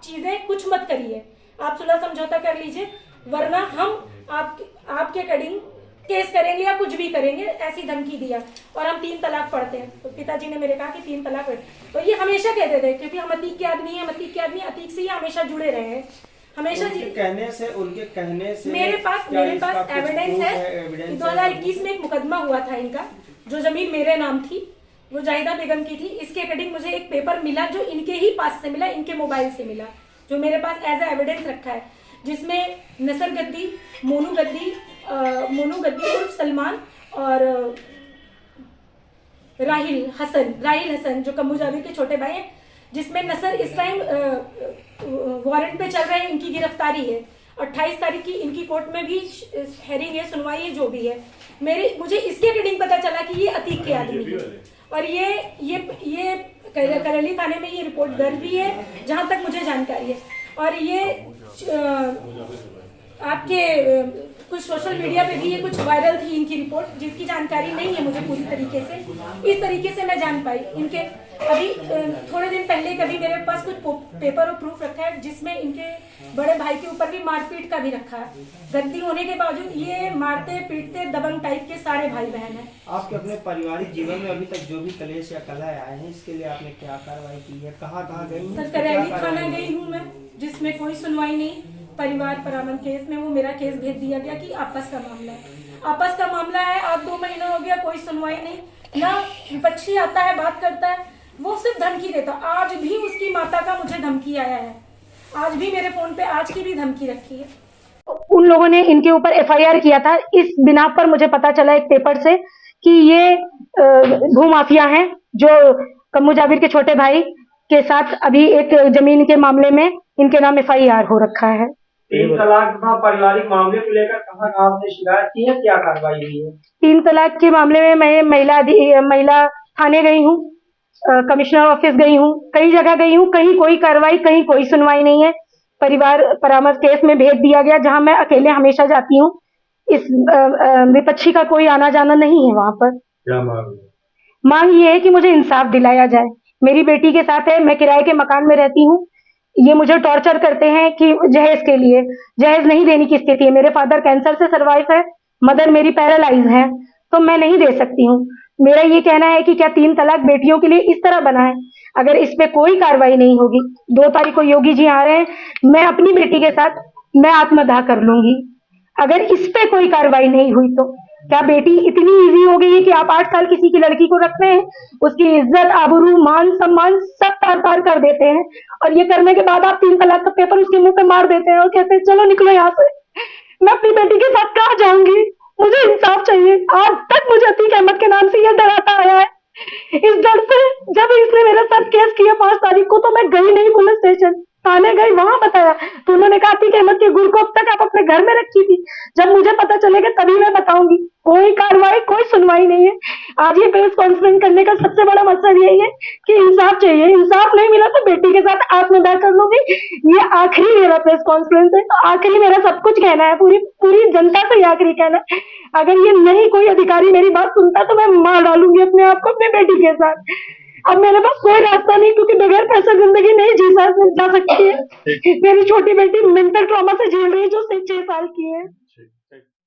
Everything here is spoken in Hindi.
चीजें कुछ मत करिए, आप सुलह समझौता कर लीजिए, वरना हम आपके अकॉर्डिंग केस करेंगे या कुछ भी करेंगे, ऐसी धमकी दिया। और हम 3 तलाक पढ़ते हैं, तो पिताजी ने मेरे कहा कि 3 तलाक पढ़, तो ये हमेशा कहते थे, क्योंकि हम अतीक के आदमी हैं, अतीक के आदमी, अतीक से ही हमेशा जुड़े रहे हैं हमेशा। उनके कहने से मेरे पास एविडेंस है। 2021 में एक मुकदमा हुआ था इनका, जो जमीन मेरे नाम थी, वो जाहिदा बेगम की थी। इसके अकॉर्डिंग मुझे एक पेपर मिला जो इनके ही पास से मिला, इनके मोबाइल से मिला, जो मेरे पास एज ए एविडेंस रखा है, जिसमें नसर गद्दी, मोनू गद्दी उर्फ सलमान और राहिल हसन जो कम्बू जावेद के छोटे भाई हैं, जिसमें नसर इस टाइम वारंट पे चल रहे हैं, इनकी गिरफ्तारी है। 28 तारीख की इनकी कोर्ट में भी हेयरिंग है, सुनवाई है, जो भी है। मुझे इसके अकॉर्डिंग पता चला कि ये अतीक के आदमी है, और ये करैली थाने में ये रिपोर्ट दर्ज भी है, जहां तक मुझे जानकारी है। और ये आपके कुछ सोशल मीडिया पे भी ये कुछ वायरल थी इनकी रिपोर्ट, जिसकी जानकारी नहीं है मुझे पूरी तरीके से। इस तरीके से मैं जान पाई इनके। अभी थोड़े दिन पहले कभी मेरे पास कुछ पेपर और प्रूफ रखा है, जिसमें इनके बड़े भाई के ऊपर भी मारपीट का भी रखा है। गद्दी होने के बावजूद ये मारते पीटते दबंग टाइप के सारे भाई बहन हैं। आपके अपने पारिवारिक जीवन में अभी तक जो भी कलेश या कलह आए हैं, इसके लिए आपने क्या कार्रवाई की है? कहाँ गई? सर, करैली थाना गई हूँ मैं, जिसमें कोई सुनवाई नहीं। परिवार परामर्श केस में वो मेरा केस भेज दिया गया कि आपस का मामला है। अब 2 महीना हो गया, कोई सुनवाई नहीं। ना विपक्षी आता है, बात करता है, वो सिर्फ धमकी देता। आज भी उसकी माता का मुझे धमकी आया है, आज भी मेरे फोन पे आज की भी धमकी रखी है। उन लोगों ने इनके ऊपर FIR किया था, इस बिना पर मुझे पता चला एक पेपर से कि ये भूमाफिया हैं, जो कम्बू जावेद के छोटे भाई के साथ अभी एक जमीन के मामले में इनके नाम FIR हो रखा है। 3 तलाक तथा पारिवारिक मामले को लेकर कहाँ आपने शिकायत की है, क्या कार्रवाई हुई है? 3 तलाक के मामले में मैं महिला थाने गई हूँ, कमिश्नर ऑफिस गई हूँ, कई जगह गई हूँ, कहीं कोई कार्रवाई, कहीं कोई सुनवाई नहीं है। परिवार परामर्श केस में भेज दिया गया, जहां मैं अकेले हमेशा जाती हूँ। इस विपक्षी का कोई आना जाना नहीं है वहां पर। क्या मांग? मांग ये है कि मुझे इंसाफ दिलाया जाए। मेरी बेटी के साथ है, मैं किराए के मकान में रहती हूँ। ये मुझे टॉर्चर करते हैं कि जहेज के लिए, जहेज नहीं देने की स्थिति है। मेरे फादर कैंसर से सर्वाइव है, मदर मेरी पैरालाइज है, तो मैं नहीं दे सकती हूँ। मेरा ये कहना है कि क्या 3 तलाक बेटियों के लिए इस तरह बना है? अगर इस पे कोई कार्रवाई नहीं होगी, 2 तारीख को योगी जी आ रहे हैं, मैं अपनी बेटी के साथ मैं आत्मदाह कर लूंगी। अगर इस पे कोई कार्रवाई नहीं हुई तो क्या बेटी इतनी इजी हो गई है कि आप 8 साल किसी की लड़की को रख रहे हैं, उसकी इज्जत, आबरू, मान सम्मान सब तार कर देते हैं, और ये करने के बाद आप 3 तलाक का पेपर उसके मुंह पे मार देते हैं और कहते हैं चलो निकलो यहाँ से। मैं अपनी बेटी के साथ कहाँ जाऊंगी? मुझे इंसाफ चाहिए। आज तक मुझे अतीक अहमद के नाम से यह डराता आया है। इस डर से जब इसने मेरे साथ केस किया 5 तारीख को, तो मैं गई नहीं पुलिस स्टेशन, थाने गई, वहां बताया तो उन्होंने कहा अतीक अहमद की गुड़ को अब तक आप अपने घर में रखी थी, जब मुझे पता चलेगा तभी मैं बताऊंगी। कोई कार्रवाई, कोई सुनवाई नहीं है। आज ये प्रेस कॉन्फ्रेंस करने का सबसे बड़ा मकसद यही है कि इंसाफ चाहिए। इंसाफ नहीं मिला तो बेटी के साथ आत्मदाह कर लूंगी। ये आखिरी मेरा प्रेस कॉन्फ्रेंस है, आखिरी मेरा सब कुछ कहना है, पूरी जनता से ये आखिरी कहना है। अगर ये नहीं कोई अधिकारी मेरी बात सुनता तो मैं मार डालूंगी अपने आप को अपनी बेटी के साथ। अब मेरे पास कोई रास्ता नहीं, क्योंकि बगैर पैसे जिंदगी नहीं जी जा सकती है। मेरी छोटी बेटी मेंटल ट्रॉमा से झेल रही है, जो 6 साल की है।